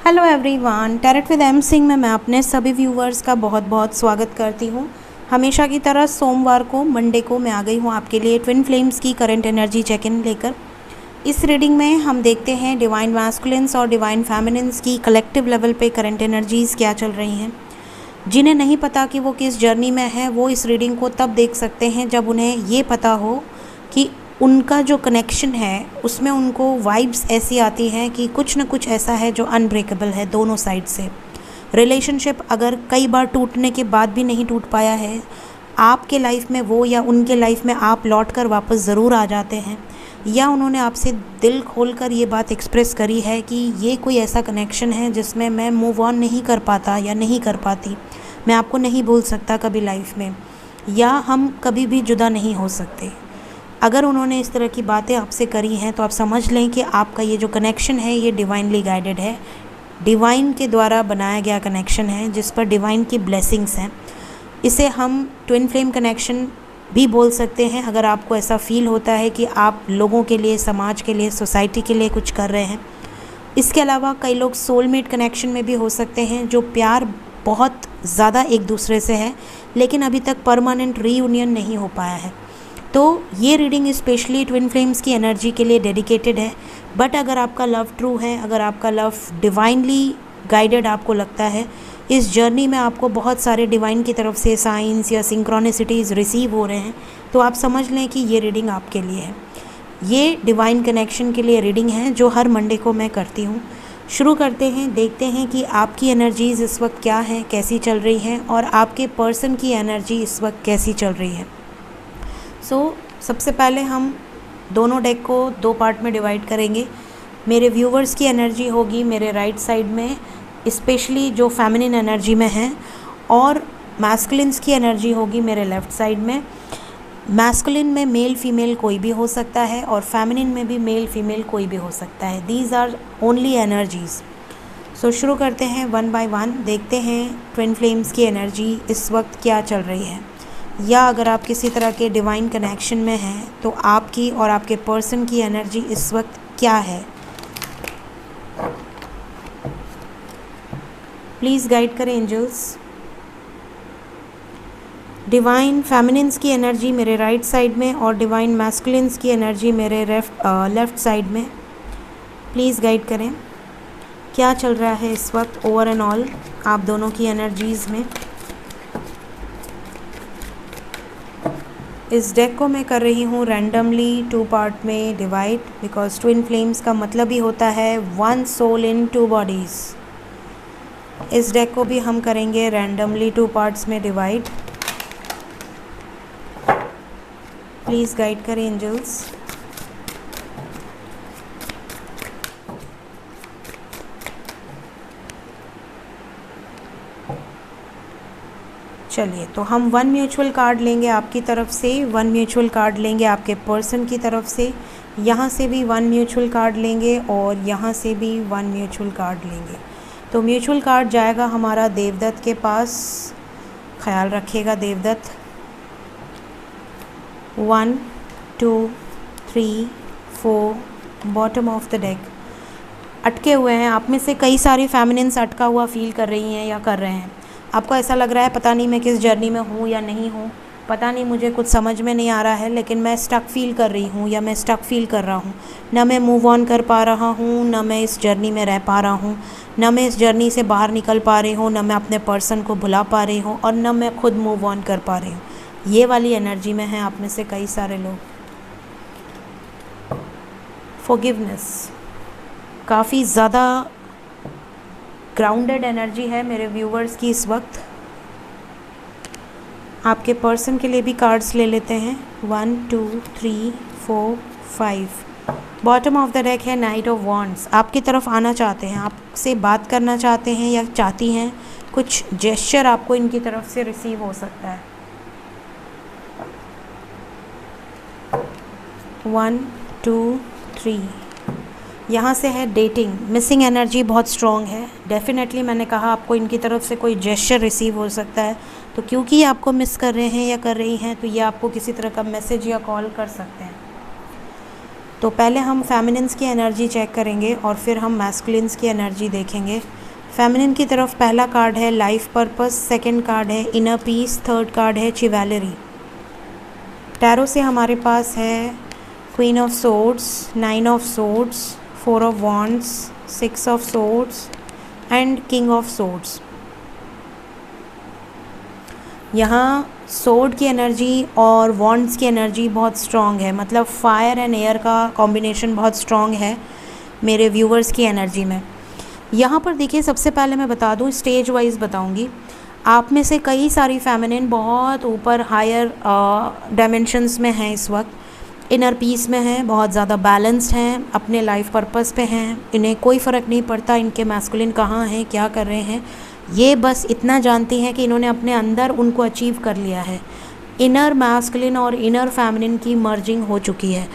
Hello everyone, tarot with M Singh में मैं अपने सभी व्यूवर्स का बहुत बहुत स्वागत करती हूँ। हमेशा की तरह सोमवार को मंडे को मैं आ गई हूँ आपके लिए ट्विन फ्लेम्स की करंट एनर्जी चेक इन लेकर। इस रीडिंग में हम देखते हैं डिवाइन मैस्कुलिन्स और डिवाइन फेमिनिन्स की कलेक्टिव लेवल पे करंट एनर्जीज़ क्या चल रही हैं। जिन्हें नहीं पता कि वो किस जर्नी में है, वो इस रीडिंग को तब देख सकते हैं जब उन्हें ये पता हो कि उनका जो कनेक्शन है उसमें उनको वाइब्स ऐसी आती हैं कि कुछ न कुछ ऐसा है जो अनब्रेकेबल है दोनों साइड से। रिलेशनशिप अगर कई बार टूटने के बाद भी नहीं टूट पाया है, आपके लाइफ में वो या उनके लाइफ में आप लौट कर वापस ज़रूर आ जाते हैं, या उन्होंने आपसे दिल खोल कर ये बात एक्सप्रेस करी है कि ये कोई ऐसा कनेक्शन है जिसमें मैं मूव ऑन नहीं कर पाता या नहीं कर पाती, मैं आपको नहीं भूल सकता कभी लाइफ में, या हम कभी भी जुदा नहीं हो सकते। अगर उन्होंने इस तरह की बातें आपसे करी हैं तो आप समझ लें कि आपका ये जो कनेक्शन है ये डिवाइनली गाइडेड है, डिवाइन के द्वारा बनाया गया कनेक्शन है जिस पर डिवाइन की ब्लेसिंग्स हैं। इसे हम ट्विन फ्लेम कनेक्शन भी बोल सकते हैं अगर आपको ऐसा फील होता है कि आप लोगों के लिए, समाज के लिए, सोसाइटी के लिए कुछ कर रहे हैं। इसके अलावा कई लोग सोलमेट कनेक्शन में भी हो सकते हैं, जो प्यार बहुत ज़्यादा एक दूसरे से है लेकिन अभी तक परमानेंट रीयूनियन नहीं हो पाया है। तो ये रीडिंग स्पेशली ट्विन फ्लेम्स की एनर्जी के लिए डेडिकेटेड है। बट अगर आपका लव ट्रू है, अगर आपका लव डिवाइनली गाइडेड आपको लगता है, इस जर्नी में आपको बहुत सारे डिवाइन की तरफ से साइंस या सिंक्रोनिसिटीज़ रिसीव हो रहे हैं, तो आप समझ लें कि ये रीडिंग आपके लिए है। ये डिवाइन कनेक्शन के लिए रीडिंग है जो हर मंडे को मैं करती हूँ। शुरू करते हैं, देखते हैं कि आपकी एनर्जीज़ इस वक्त क्या है, कैसी चल रही हैं, और आपके पर्सन की एनर्जी इस वक्त कैसी चल रही है। सबसे पहले हम दोनों डेक को दो पार्ट में डिवाइड करेंगे। मेरे व्यूवर्स की एनर्जी होगी मेरे राइट साइड में, स्पेशली जो फेमिनिन एनर्जी में है, और मैस्कुलिन्स की एनर्जी होगी मेरे लेफ़्ट साइड में। मैस्कुलिन में मेल फीमेल कोई भी हो सकता है और फेमिनिन में भी मेल फीमेल कोई भी हो सकता है। These are only energies. शुरू करते हैं वन बाय वन, देखते हैं ट्विन फ्लेम्स की एनर्जी इस वक्त क्या चल रही है, या अगर आप किसी तरह के डिवाइन कनेक्शन में हैं तो आपकी और आपके पर्सन की एनर्जी इस वक्त क्या है। प्लीज़ गाइड करें एंजल्स। डिवाइन फेमिनिन्स की एनर्जी मेरे राइट साइड में और डिवाइन मैस्कुलिन्स की एनर्जी मेरे लेफ़्ट साइड में। प्लीज़ गाइड करें क्या चल रहा है इस वक्त ओवर एंड ऑल आप दोनों की एनर्जीज़ में। इस डेक को मैं कर रही हूँ रैंडमली टू पार्ट में डिवाइड, बिकॉज ट्विन फ्लेम्स का मतलब ही होता है one soul in two bodies. इस डेक को भी हम करेंगे रैंडमली टू पार्ट्स में डिवाइड। प्लीज़ गाइड करें एंजल्स। चलिए, तो हम वन म्यूचुअल कार्ड लेंगे आपकी तरफ से, वन म्यूचुअल कार्ड लेंगे आपके पर्सन की तरफ से, यहाँ से भी वन म्यूचुअल कार्ड लेंगे और यहाँ से भी वन म्यूचुअल कार्ड लेंगे। तो म्यूचुअल कार्ड जाएगा हमारा देवदत्त के पास, ख्याल रखिएगा Devdutt. 1 2 3 4 bottom of the deck अटके हुए हैं। आप में से कई सारी फेमिनिन्स अटका हुआ फील कर रही हैं या कर रहे हैं। आपको ऐसा लग रहा है पता नहीं मैं किस जर्नी में हूँ या नहीं हूँ, पता नहीं मुझे कुछ समझ में नहीं आ रहा है, लेकिन मैं स्टक फील कर रही हूँ या मैं स्टक फील कर रहा हूँ। ना मैं मूव ऑन कर पा रहा हूँ, ना मैं इस जर्नी में रह पा रहा हूँ, ना मैं इस जर्नी से बाहर निकल पा रही हूँ, ना मैं अपने पर्सन को भुला पा रही हूँ, और ना मैं खुद मूव ऑन कर पा रही हूँ। ये वाली एनर्जी में है आप में से कई सारे लोग। फॉरगिवनेस, काफ़ी ज़्यादा ग्राउंडेड एनर्जी है मेरे व्यूवर्स की इस वक्त। आपके पर्सन के लिए भी कार्ड्स ले लेते हैं। 1 2 3 4 5। बॉटम ऑफ द डेक है नाइट ऑफ वॉन्ड्स। आपकी तरफ आना चाहते हैं, आपसे बात करना चाहते हैं या चाहती हैं, कुछ जेस्चर आपको इनकी तरफ से रिसीव हो सकता है। 1 2 3। यहाँ से है डेटिंग, मिसिंग एनर्जी बहुत स्ट्रॉन्ग है। डेफिनेटली मैंने कहा आपको इनकी तरफ से कोई जेस्चर रिसीव हो सकता है, तो क्योंकि ये आपको मिस कर रहे हैं या कर रही हैं, तो ये आपको किसी तरह का मैसेज या कॉल कर सकते हैं। तो पहले हम फेमिनिन्स की एनर्जी चेक करेंगे और फिर हम मैस्कुलिन्स की एनर्जी देखेंगे। फेमिनिन की तरफ पहला कार्ड है लाइफ पर्पस, सेकंड कार्ड है इनर पीस, थर्ड कार्ड है चिवैलरी। टैरो से हमारे पास है queen of swords, 9 of swords, 4 of wands, 6 of swords and king of swords. यहाँ सोर्ड की एनर्जी और वॉन्ड्स की एनर्जी बहुत स्ट्रॉन्ग है, मतलब फायर एंड एयर का कॉम्बिनेशन बहुत स्ट्रॉन्ग है मेरे व्यूवर्स की एनर्जी में। यहाँ पर देखिए, सबसे पहले मैं बता दूँ, स्टेज वाइज बताऊँगी। आप में से कई सारी फेमिनिन बहुत ऊपर हायर डायमेंशंस में हैं इस वक्त, इनर पीस में हैं, बहुत ज़्यादा बैलेंस्ड हैं, अपने लाइफ पर्पस पे हैं, इन्हें कोई फ़र्क नहीं पड़ता इनके मैस्कुलिन कहाँ हैं, क्या कर रहे हैं। ये बस इतना जानती हैं कि इन्होंने अपने अंदर उनको अचीव कर लिया है। इनर मैस्कुलिन और इनर फेमिनिन की मर्जिंग हो चुकी है।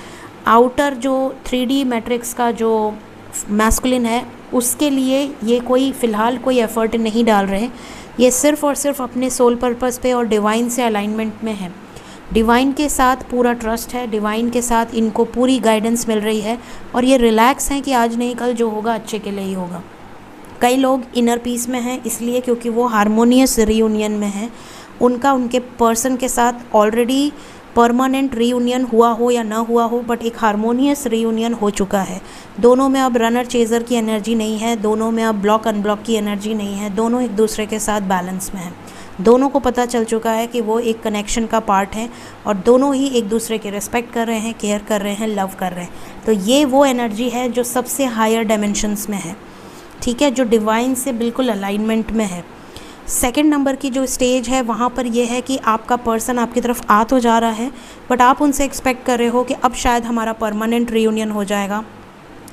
आउटर जो 3D मैट्रिक्स का जो मैस्कुलिन है उसके लिए ये कोई फ़िलहाल कोई एफ़र्ट नहीं डाल रहे। ये सिर्फ़ और सिर्फ अपने सोल पर्पस पे और डिवाइन से अलाइनमेंट में है। डिवाइन के साथ पूरा ट्रस्ट है, डिवाइन के साथ इनको पूरी गाइडेंस मिल रही है और ये रिलैक्स हैं कि आज नहीं कल जो होगा अच्छे के लिए ही होगा। कई लोग इनर पीस में हैं इसलिए क्योंकि वो हारमोनियस रीयूनियन में हैं। उनका उनके पर्सन के साथ ऑलरेडी परमानेंट रीयूनियन हुआ हो या ना हुआ हो, बट एक हारमोनियस रीयूनियन हो चुका है। दोनों में अब रनर चेज़र की एनर्जी नहीं है, दोनों में अब ब्लॉक अनब्लॉक की एनर्जी नहीं है, दोनों एक दूसरे के साथ बैलेंस में हैं। दोनों को पता चल चुका है कि वो एक कनेक्शन का पार्ट है और दोनों ही एक दूसरे के रिस्पेक्ट कर रहे हैं, केयर कर रहे हैं, लव कर रहे हैं। तो ये वो एनर्जी है जो सबसे हायर डायमेंशंस में है, ठीक है, जो डिवाइन से बिल्कुल अलाइनमेंट में है। सेकंड नंबर की जो स्टेज है वहाँ पर यह है कि आपका पर्सन आपकी तरफ आ तो जा रहा है, बट आप उनसे एक्सपेक्ट कर रहे हो कि अब शायद हमारा परमानेंट रीयूनियन हो जाएगा।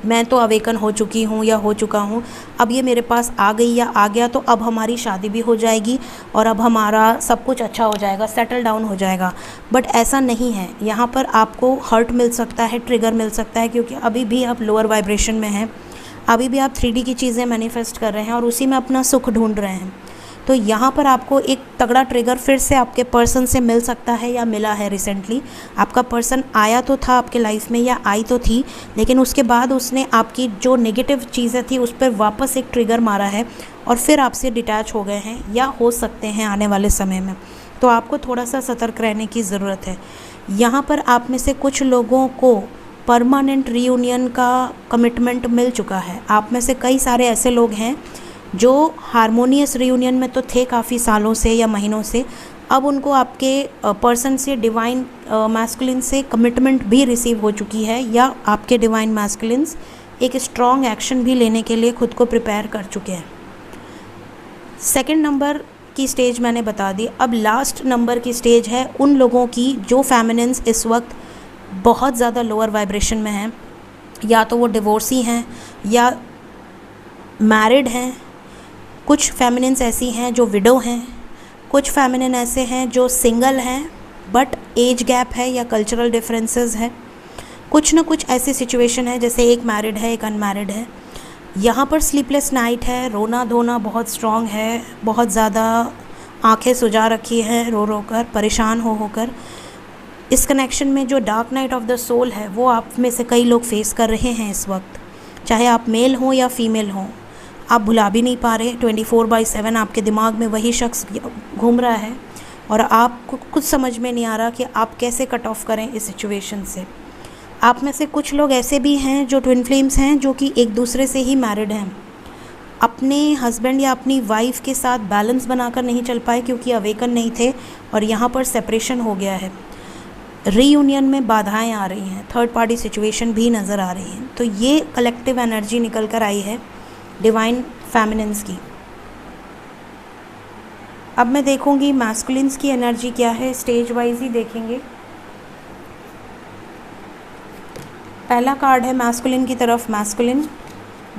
मैं तो अवेकन हो चुकी हूँ या हो चुका हूँ, अब ये मेरे पास आ गई या आ गया तो अब हमारी शादी भी हो जाएगी और अब हमारा सब कुछ अच्छा हो जाएगा, सेटल डाउन हो जाएगा। बट ऐसा नहीं है। यहाँ पर आपको हर्ट मिल सकता है, ट्रिगर मिल सकता है, क्योंकि अभी भी आप लोअर वाइब्रेशन में हैं, अभी भी आप 3D की चीज़ें मैनिफेस्ट कर रहे हैं और उसी में अपना सुख ढूंढ रहे हैं। तो यहाँ पर आपको एक तगड़ा ट्रिगर फिर से आपके पर्सन से मिल सकता है या मिला है रिसेंटली। आपका पर्सन आया तो था आपके लाइफ में या आई तो थी, लेकिन उसके बाद उसने आपकी जो नेगेटिव चीज़ें थी उस पर वापस एक ट्रिगर मारा है और फिर आपसे डिटैच हो गए हैं या हो सकते हैं आने वाले समय में। तो आपको थोड़ा सा सतर्क रहने की ज़रूरत है। यहाँ पर आप में से कुछ लोगों को परमानेंट रीयूनियन का कमिटमेंट मिल चुका है। आप में से कई सारे ऐसे लोग हैं जो हारमोनियस रीयूनियन में तो थे काफ़ी सालों से या महीनों से, अब उनको आपके पर्सन से, डिवाइन मैस्कुलिन से कमिटमेंट भी रिसीव हो चुकी है या आपके डिवाइन मैस्कुलिन्स एक स्ट्रॉन्ग एक्शन भी लेने के लिए खुद को प्रिपेयर कर चुके हैं। सेकंड नंबर की स्टेज मैंने बता दी। अब लास्ट नंबर की स्टेज है उन लोगों की जो फेमिनिन्स इस वक्त बहुत ज़्यादा लोअर वाइब्रेशन में हैं, या तो वो डिवोर्सी हैं या मैरिड हैं। कुछ फेमिनिन्स ऐसी हैं जो विडो हैं, कुछ फेमिनिन ऐसे हैं जो सिंगल हैं बट एज गैप है या कल्चरल डिफरेंसेस है। कुछ ना कुछ ऐसी सिचुएशन है जैसे एक मैरिड है, एक अनमैरिड है। यहाँ पर स्लीपलेस नाइट है, रोना धोना बहुत स्ट्रॉन्ग है, बहुत ज़्यादा आंखें सुजा रखी हैं रो रो कर, परेशान हो कर। इस कनेक्शन में जो dark night of the soul है वो आप में से कई लोग फेस कर रहे हैं इस वक्त, चाहे आप मेल हों या फीमेल हों। आप भुला भी नहीं पा रहे, 24/7 आपके दिमाग में वही शख्स घूम रहा है और आपको कुछ समझ में नहीं आ रहा कि आप कैसे कट ऑफ करें इस सिचुएशन से। आप में से कुछ लोग ऐसे भी हैं जो ट्विन फ्लेम्स हैं, जो कि एक दूसरे से ही मैरिड हैं, अपने हस्बैंड या अपनी वाइफ के साथ बैलेंस बनाकर नहीं चल पाए क्योंकि अवेकन नहीं थे और यहाँ पर सेपरेशन हो गया है। रीयूनियन में बाधाएं आ रही हैं, थर्ड पार्टी सिचुएशन भी नज़र आ रही हैं। तो ये कलेक्टिव एनर्जी निकल कर आई है डिवाइन फेमिनिन्स की। अब मैं देखूंगी मैस्कुलिन्स की एनर्जी क्या है, स्टेज वाइज ही देखेंगे। पहला कार्ड है मैस्कुलिन की तरफ मैस्कुलिन,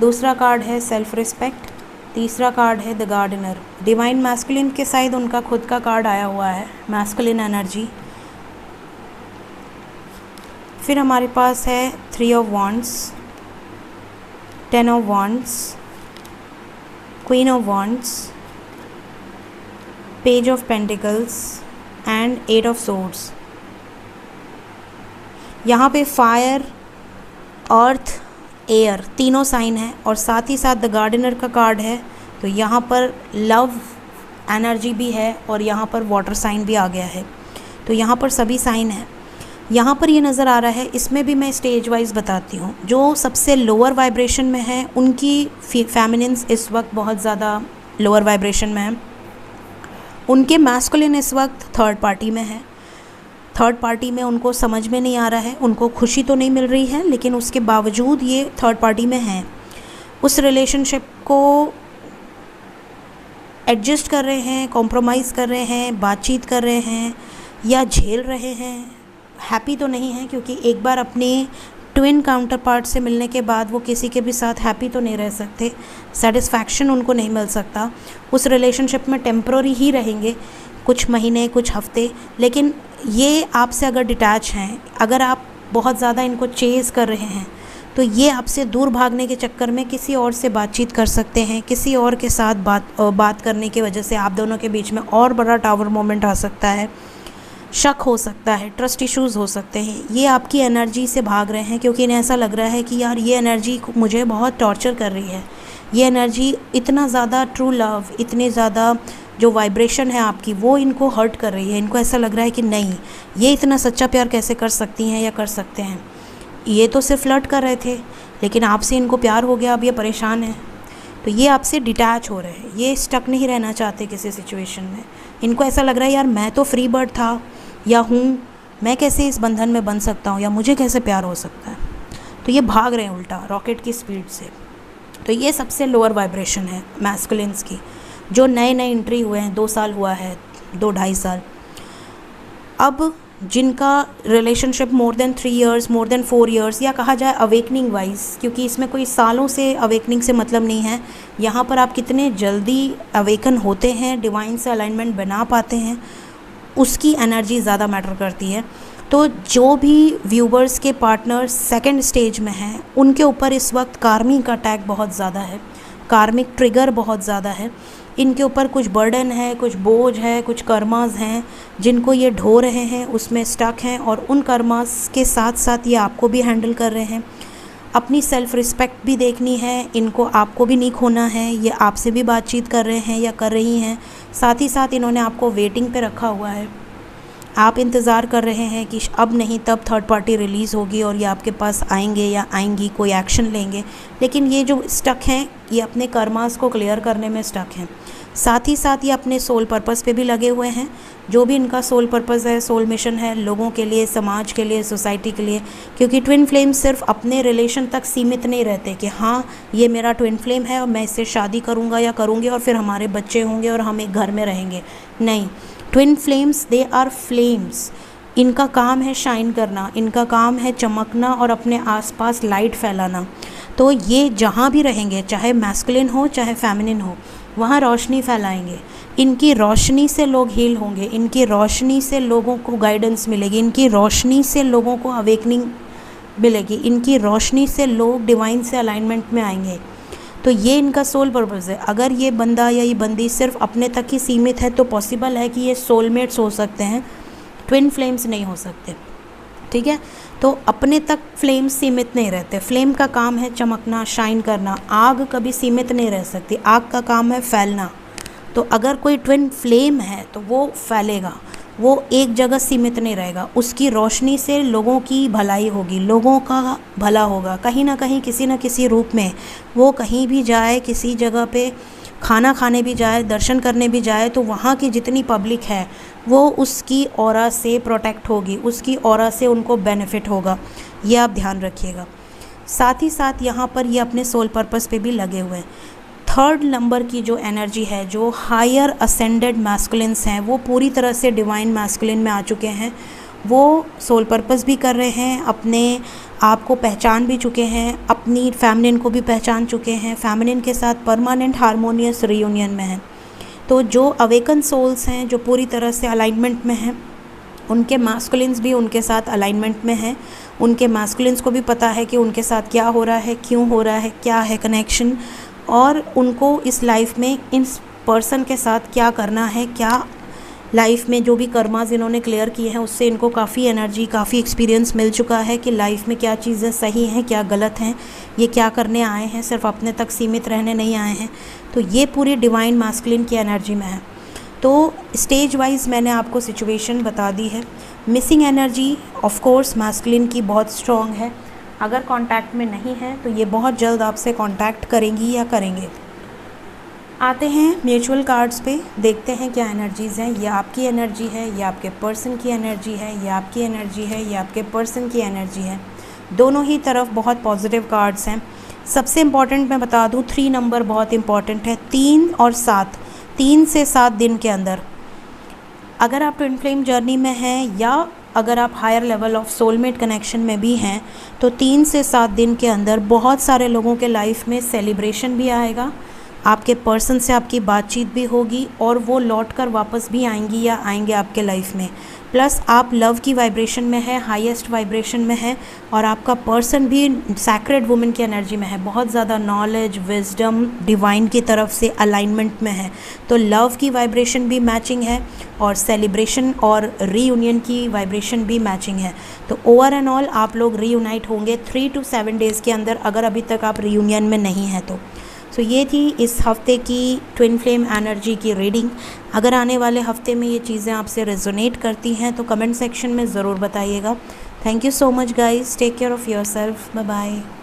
दूसरा कार्ड है सेल्फ रिस्पेक्ट, तीसरा कार्ड है द गार्डनर। डिवाइन मैस्कुलिन के साइड उनका खुद का कार्ड आया हुआ है मैस्कुलिन एनर्जी। फिर हमारे पास है 3 of wands, 10 of wands, queen of wands, page of pentacles and 8 of swords. यहाँ पे फायर, अर्थ, एयर, तीनों साइन है और साथ ही साथ द गार्डनर का कार्ड है। तो यहाँ पर लव एनर्जी भी है और यहाँ पर वाटर साइन भी आ गया है। तो यहाँ पर सभी साइन है। यहाँ पर ये नज़र आ रहा है, इसमें भी मैं स्टेज वाइज बताती हूँ। जो सबसे लोअर वाइब्रेशन में है उनकी फेमिनिन्स इस वक्त बहुत ज़्यादा लोअर वाइब्रेशन में है। उनके मैस्कुलिन इस वक्त थर्ड पार्टी में है। थर्ड पार्टी में उनको समझ में नहीं आ रहा है, उनको खुशी तो नहीं मिल रही है, लेकिन उसके बावजूद ये थर्ड पार्टी में हैं। उस रिलेशनशिप को एडजस्ट कर रहे हैं, कॉम्प्रोमाइज़ कर रहे हैं, बातचीत कर रहे हैं या झेल रहे हैं। हैप्पी तो नहीं है, क्योंकि एक बार अपने ट्विन काउंटर पार्ट से मिलने के बाद वो किसी के भी साथ हैप्पी तो नहीं रह सकते, सेटिस्फैक्शन उनको नहीं मिल सकता। उस रिलेशनशिप में टेम्पररी ही रहेंगे, कुछ महीने, कुछ हफ्ते। लेकिन ये आपसे अगर डिटैच हैं, अगर आप बहुत ज़्यादा इनको चेज़ कर रहे हैं, तो ये आपसे दूर भागने के चक्कर में किसी और से बातचीत कर सकते हैं। किसी और के साथ बात करने की वजह से आप दोनों के बीच में और बड़ा टावर मोमेंट आ सकता है, शक हो सकता है, ट्रस्ट इश्यूज़ हो सकते हैं। ये आपकी एनर्जी से भाग रहे हैं, क्योंकि इन्हें ऐसा लग रहा है कि यार ये एनर्जी मुझे बहुत टॉर्चर कर रही है। ये एनर्जी इतना ज़्यादा ट्रू लव, इतने ज़्यादा जो वाइब्रेशन है आपकी, वो इनको हर्ट कर रही है। इनको ऐसा लग रहा है कि नहीं, ये इतना सच्चा प्यार कैसे कर सकती हैं या कर सकते हैं। ये तो सिर्फ फ्लर्ट कर रहे थे, लेकिन आपसे इनको प्यार हो गया, अब ये परेशान है। तो ये आपसे डिटैच हो रहे हैं, ये स्टक नहीं रहना चाहते किसी सिचुएशन में। इनको ऐसा लग रहा है यार मैं तो फ्री बर्ड था या हूँ, मैं कैसे इस बंधन में बन सकता हूँ, या मुझे कैसे प्यार हो सकता है। तो ये भाग रहे हैं उल्टा रॉकेट की स्पीड से। तो ये सबसे लोअर वाइब्रेशन है मैस्कुलिन्स की, जो नए नए एंट्री हुए हैं, 2 साल हुआ है, 2-2.5 साल। अब जिनका relationship more than 3 years, more than 4 years, या कहा जाए अवेकनिंग वाइज, क्योंकि इसमें कोई सालों से अवेकनिंग से मतलब नहीं है। यहाँ पर आप कितने जल्दी अवेकन होते हैं, डिवाइन से अलाइनमेंट बना पाते हैं, उसकी एनर्जी ज़्यादा मैटर करती है। तो जो भी व्यूवर्स के पार्टनर्स सेकंड स्टेज में हैं, उनके ऊपर इस वक्त कार्मिक अटैक बहुत ज़्यादा है, कार्मिक ट्रिगर बहुत ज़्यादा है। इनके ऊपर कुछ बर्डन है, कुछ बोझ है, कुछ कर्मास हैं जिनको ये ढो रहे हैं, उसमें स्टक हैं, और उन कर्मास के साथ साथ ये आपको भी हैंडल कर रहे हैं। अपनी सेल्फ़ रिस्पेक्ट भी देखनी है इनको, आपको भी नहीं खोना है। ये आपसे भी बातचीत कर रहे हैं या कर रही हैं, साथ ही साथ इन्होंने आपको वेटिंग पे रखा हुआ है। आप इंतज़ार कर रहे हैं कि अब नहीं तब थर्ड पार्टी रिलीज़ होगी और ये आपके पास आएंगे या आएंगी, कोई एक्शन लेंगे। लेकिन ये जो स्टक हैं, ये अपने कर्मास को क्लियर करने में स्टक हैं। साथ ही साथ ये अपने सोल पर्पस पे भी लगे हुए हैं। जो भी इनका सोल पर्पस है, सोल मिशन है, लोगों के लिए, समाज के लिए, सोसाइटी के लिए। क्योंकि ट्विन फ्लेम सिर्फ अपने रिलेशन तक सीमित नहीं रहते कि हाँ ये मेरा ट्विन फ्लेम है और मैं इससे शादी करूँगा या करूँगी और फिर हमारे बच्चे होंगे और हम एक घर में रहेंगे। नहीं, twin flames they are flames. इनका काम है शाइन करना, इनका काम है चमकना और अपने आसपास लाइट फैलाना। तो ये जहाँ भी रहेंगे, चाहे मैस्कुलिन हो चाहे फेमिनिन हो, वहाँ रोशनी फैलाएंगे। इनकी रोशनी से लोग हील होंगे, इनकी रोशनी से लोगों को गाइडेंस मिलेगी, इनकी रोशनी से लोगों को अवेकनिंग मिलेगी, इनकी रोशनी से लोग डिवाइन से अलाइनमेंट में आएंगे। तो ये इनका सोल पर्पस है। अगर ये बंदा या ये बंदी सिर्फ अपने तक ही सीमित है तो पॉसिबल है कि ये सोलमेट्स हो सकते हैं, ट्विन फ्लेम्स नहीं हो सकते। ठीक है, तो अपने तक फ्लेम्स सीमित नहीं रहते। फ्लेम का काम है चमकना, शाइन करना। आग कभी सीमित नहीं रह सकती, आग का काम है फैलना। तो अगर कोई ट्विन फ्लेम है तो वो फैलेगा, वो एक जगह सीमित नहीं रहेगा। उसकी रोशनी से लोगों की भलाई होगी, लोगों का भला होगा। कहीं ना कहीं, किसी न किसी रूप में वो कहीं भी जाए, किसी जगह पे खाना खाने भी जाए, दर्शन करने भी जाए, तो वहाँ की जितनी पब्लिक है वो उसकी ऑरा से प्रोटेक्ट होगी, उसकी ऑरा से उनको बेनिफिट होगा। ये आप ध्यान रखिएगा। साथ ही साथ यहाँ पर ये अपने सोल पर्पस पे भी लगे हुए हैं। थर्ड नंबर की जो एनर्जी है, जो हायर असेंडेड मैस्कुलिन्स हैं, वो पूरी तरह से डिवाइन मैस्कुलिन में आ चुके हैं। वो सोल पर्पस भी कर रहे हैं, अपने आप को पहचान भी चुके हैं, अपनी फेमिनिन को भी पहचान चुके हैं, फेमिनिन के साथ परमानेंट हारमोनियस रियूनियन में हैं। तो जो अवेकन सोल्स हैं, जो पूरी तरह से अलाइनमेंट में हैं, उनके मैस्कुलिन्स भी उनके साथ अलाइनमेंट में हैं। उनके मैस्कुलिन्स को भी पता है कि उनके साथ क्या हो रहा है, क्यों हो रहा है, क्या है कनेक्शन, और उनको इस लाइफ में इस पर्सन के साथ क्या करना है, क्या लाइफ में जो भी कर्मास इन्होंने क्लियर किए हैं उससे इनको काफ़ी एनर्जी, काफ़ी एक्सपीरियंस मिल चुका है कि लाइफ में क्या चीज़ें सही हैं, क्या गलत हैं, ये क्या करने आए हैं, सिर्फ अपने तक सीमित रहने नहीं आए हैं। तो ये पूरी डिवाइन मास्कुलिन की एनर्जी में है। तो स्टेज वाइज मैंने आपको सिचुएशन बता दी है। Missing energy of course masculine की बहुत स्ट्रॉन्ग है। अगर कांटेक्ट में नहीं है तो ये बहुत जल्द आपसे कांटेक्ट करेंगी या करेंगे। आते हैं म्यूचुअल कार्ड्स पे, देखते हैं क्या एनर्जीज़ हैं। ये आपकी एनर्जी है, ये आपके पर्सन की एनर्जी है, ये आपकी एनर्जी है, ये आपके पर्सन की एनर्जी है। दोनों ही तरफ बहुत पॉजिटिव कार्ड्स हैं। सबसे इम्पॉर्टेंट मैं बता दूं, 3 नंबर बहुत इम्पॉर्टेंट है। 3 और 7, 3 से 7 दिन के अंदर अगर आप ट्विन फ्लेम जर्नी में हैं या अगर आप higher level of soulmate connection में भी हैं, तो 3 से 7 दिन के अंदर बहुत सारे लोगों के लाइफ में सेलिब्रेशन भी आएगा, आपके पर्सन से आपकी बातचीत भी होगी और वो लौट कर वापस भी आएंगी या आएंगे आपके लाइफ में। प्लस आप लव की वाइब्रेशन में है, हाईएस्ट वाइब्रेशन में है, और आपका पर्सन भी सैक्रेड वुमेन की एनर्जी में है, बहुत ज़्यादा नॉलेज, विजडम, डिवाइन की तरफ से अलाइनमेंट में है। तो लव की वाइब्रेशन भी मैचिंग है और सेलिब्रेशन और रीयूनियन की वाइब्रेशन भी मैचिंग है। तो ओवर एंड ऑल आप लोग रीयूनाइट होंगे 3 to 7 डेज़ के अंदर, अगर अभी तक आप रीयूनियन में नहीं हैं तो। सो ये थी इस हफ्ते की ट्विन फ्लेम एनर्जी की रीडिंग। अगर आने वाले हफ्ते में ये चीज़ें आपसे रेजोनेट करती हैं तो कमेंट सेक्शन में ज़रूर बताइएगा। Thank you so much guys, take care of yourself, bye bye.